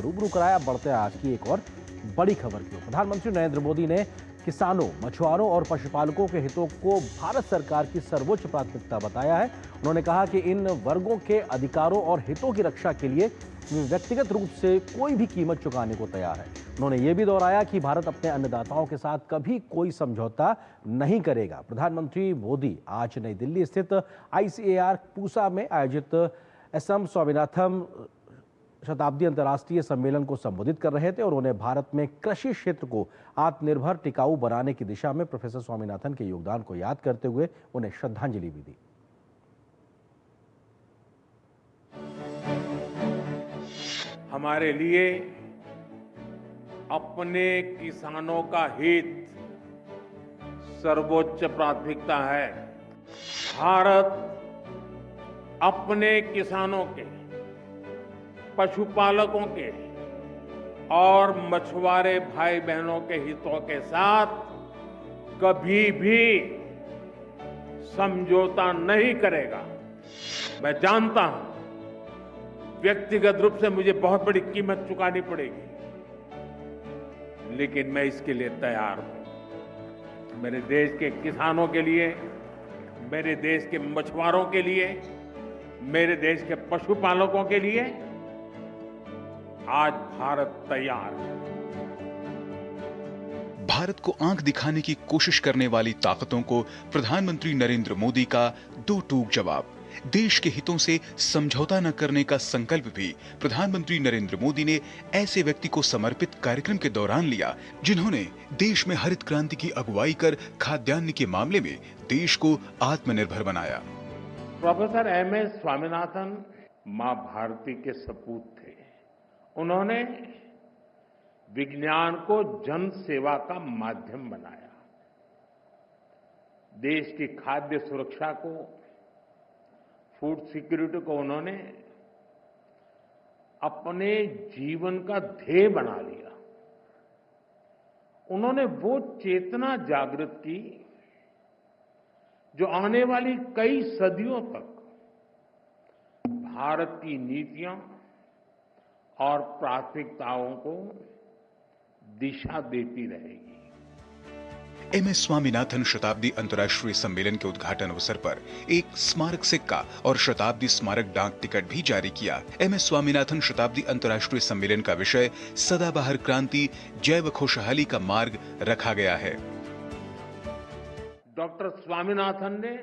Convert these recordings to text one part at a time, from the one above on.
रूबरू कराया। बढ़ते आज की एक और बड़ी खबर की ओर। प्रधानमंत्री नरेंद्र मोदी ने किसानों, मछुआरों और पशुपालकों के हितों को भारत सरकार की सर्वोच्च प्राथमिकता बताया है। उन्होंने कहा कि इन वर्गों के अधिकारों और हितों की रक्षा के लिए वे व्यक्तिगत रूप से कोई भी कीमत चुकाने को तैयार है। उन्होंने ये भी दोहराया कि भारत अपने अन्नदाताओं के साथ कभी कोई समझौता नहीं करेगा। प्रधानमंत्री मोदी आज नई दिल्ली स्थित ICAR पूसा में आयोजित SM स्वामीनाथन शताब्दी अंतर्राष्ट्रीय सम्मेलन को संबोधित कर रहे थे और उन्हें भारत में कृषि क्षेत्र को आत्मनिर्भर टिकाऊ बनाने की दिशा में प्रोफेसर स्वामीनाथन के योगदान को याद करते हुए उन्हें श्रद्धांजलि भी दी। हमारे लिए अपने किसानों का हित सर्वोच्च प्राथमिकता है। भारत अपने किसानों के, पशुपालकों के और मछुआरे भाई बहनों के हितों के साथ कभी भी समझौता नहीं करेगा। मैं जानता हूं व्यक्तिगत रूप से मुझे बहुत बड़ी कीमत चुकानी पड़ेगी, लेकिन मैं इसके लिए तैयार हूं। मेरे देश के किसानों के लिए, मेरे देश के मछुआरों के लिए, मेरे देश के पशुपालकों के लिए आज भारत तैयार है। भारत को आंख दिखाने की कोशिश करने वाली ताकतों को प्रधानमंत्री नरेंद्र मोदी का दो टूक जवाब। देश के हितों से समझौता न करने का संकल्प भी प्रधानमंत्री नरेंद्र मोदी ने ऐसे व्यक्ति को समर्पित कार्यक्रम के दौरान लिया जिन्होंने देश में हरित क्रांति की अगुवाई कर खाद्यान्न के मामले में देश को आत्मनिर्भर बनाया। प्रोफेसर MS स्वामीनाथन मां भारती के सपूत थे। उन्होंने विज्ञान को जन सेवा का माध्यम बनाया। देश की खाद्य सुरक्षा को, फूड सिक्योरिटी को उन्होंने अपने जीवन का ध्येय बना लिया। उन्होंने वो चेतना जागृत की जो आने वाली कई सदियों तक भारत की नीतियां और प्राथमिकताओं को दिशा देती रहेगी। MS स्वामीनाथन शताब्दी अंतर्राष्ट्रीय सम्मेलन के उद्घाटन अवसर पर एक स्मारक सिक्का और शताब्दी स्मारक डाक टिकट भी जारी किया। MS स्वामीनाथन शताब्दी अंतर्राष्ट्रीय सम्मेलन का विषय सदाबहार क्रांति, जैव खुशहाली का मार्ग रखा गया है। डॉक्टर स्वामीनाथन ने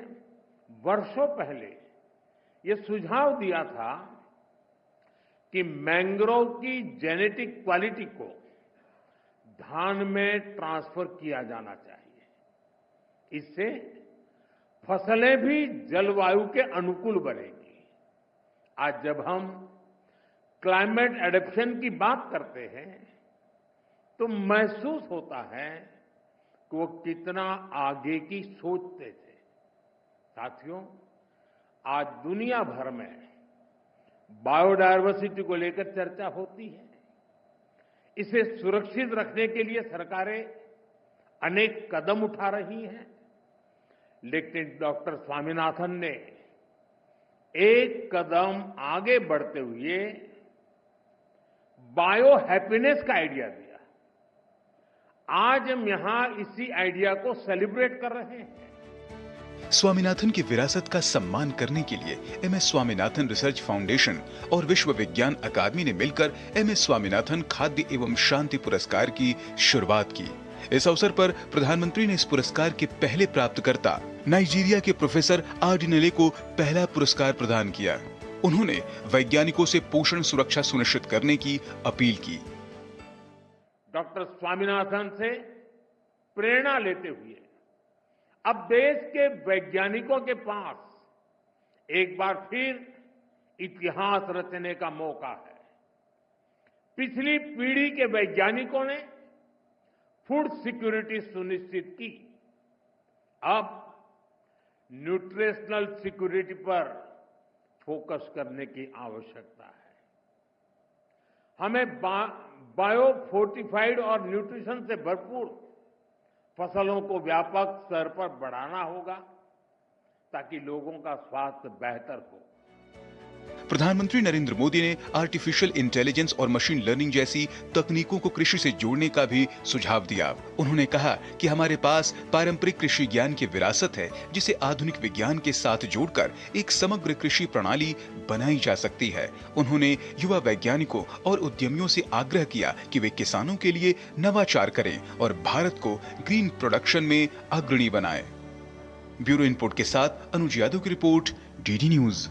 वर्षों पहले ये सुझाव दिया था कि मैंग्रोव की जेनेटिक क्वालिटी को धान में ट्रांसफर किया जाना चाहिए। इससे फसलें भी जलवायु के अनुकूल बनेगी। आज जब हम क्लाइमेट एडेप्शन की बात करते हैं तो महसूस होता है कि वो कितना आगे की सोचते थे। साथियों, आज दुनिया भर में बायोडायवर्सिटी को लेकर चर्चा होती है। इसे सुरक्षित रखने के लिए सरकारें अनेक कदम उठा रही हैं, लेकिन डॉक्टर स्वामीनाथन ने एक कदम आगे बढ़ते हुए बायो हैप्पीनेस का आइडिया दिया। आज हम यहां इसी आइडिया को सेलिब्रेट कर रहे हैं। स्वामीनाथन की विरासत का सम्मान करने के लिए MS स्वामीनाथन रिसर्च फाउंडेशन और विश्व विज्ञान अकादमी ने मिलकर MS स्वामीनाथन खाद्य एवं शांति पुरस्कार की शुरुआत की। इस अवसर पर प्रधानमंत्री ने इस पुरस्कार के पहले प्राप्तकर्ता नाइजीरिया के प्रोफेसर आर्डिनेले को पहला पुरस्कार प्रदान किया। उन्होंने वैज्ञानिकों से पोषण सुरक्षा सुनिश्चित करने की अपील की। डॉक्टर स्वामीनाथन से प्रेरणा लेते हुए अब देश के वैज्ञानिकों के पास एक बार फिर इतिहास रचने का मौका है। पिछली पीढ़ी के वैज्ञानिकों ने फूड सिक्योरिटी सुनिश्चित की। अब न्यूट्रिशनल सिक्योरिटी पर फोकस करने की आवश्यकता है। हमें बायो फोर्टिफाइड और न्यूट्रिशन से भरपूर फसलों को व्यापक स्तर पर बढ़ाना होगा ताकि लोगों का स्वास्थ्य बेहतर हो। प्रधानमंत्री नरेंद्र मोदी ने आर्टिफिशियल इंटेलिजेंस और मशीन लर्निंग जैसी तकनीकों को कृषि से जोड़ने का भी सुझाव दिया। उन्होंने कहा कि हमारे पास पारंपरिक कृषि ज्ञान की विरासत है, जिसे आधुनिक विज्ञान के साथ जोड़कर एक समग्र कृषि प्रणाली बनाई जा सकती है। उन्होंने युवा वैज्ञानिकों और उद्यमियों से आग्रह किया कि वे किसानों के लिए नवाचार करें और भारत को ग्रीन प्रोडक्शन में अग्रणी बनाएं। ब्यूरो इनपुट के साथ अनुज यादव की रिपोर्ट, डीडी न्यूज।